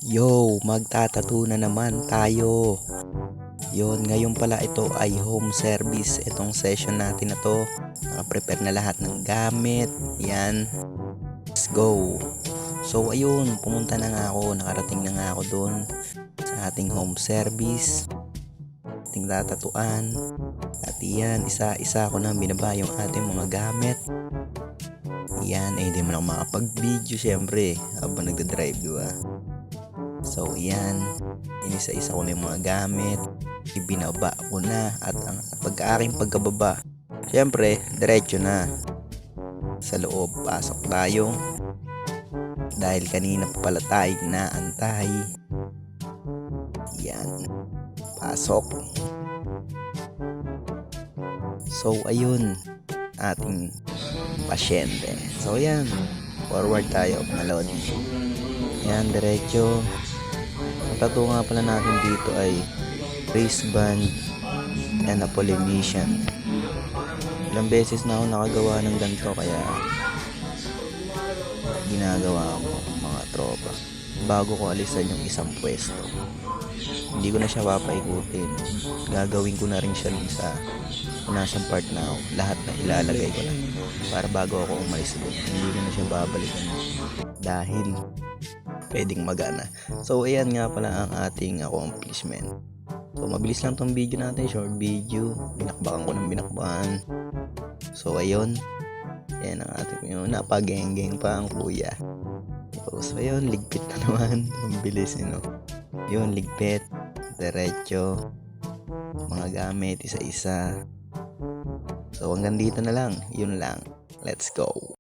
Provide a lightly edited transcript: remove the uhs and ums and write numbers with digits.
Yo, magtatattoo na naman tayo. Yon, ngayon pala ito ay home service. Itong session natin na to, naka-prepare na lahat ng gamit. Yan, let's go. So ayun, pumunta na nga ako, nakarating na nga ako doon sa ating home service, ating tatatuan. At yan, isa-isa ko na binaba yung ating mga gamit. Yan, hindi mo lang makapag-video syempre habang nagda-drive, diba? So yan, inisa-isa ko na yung mga gamit, ibinaba ko na. At ang pagka-aking pagkababa, syempre diretso na sa loob. Pasok tayo dahil kanina pa pala tayo naantay. Yan, pasok. So ayun, ating pasyente. So yan, forward tayo, malod. Yan, diretso. Ang tattoo nga pala natin dito ay wristband and a polynesian. Ilang beses na ako nakagawa ng ganito, kaya ginagawa ko mga tropa bago ko alisan yung isang pwesto. Hindi ko na siya papaikutin, gagawin ko na rin siya sa unasang part na ako. Lahat na ilalagay ko lang para bago ako umalis doon, hindi ko na siya babalikan dahil pwedeng magana. So ayan nga pala ang ating accomplishment. So mabilis lang tong video natin, short video. Binakbakan ko ng binakbakan. So ayun, yan ang ating yun. Napageng-geng pa ang kuya. So ayun, ligpit na naman. Ang bilis, yun, ligpit, diretso, mga gamit isa-isa. So hanggang dito na lang, yun lang. Let's go.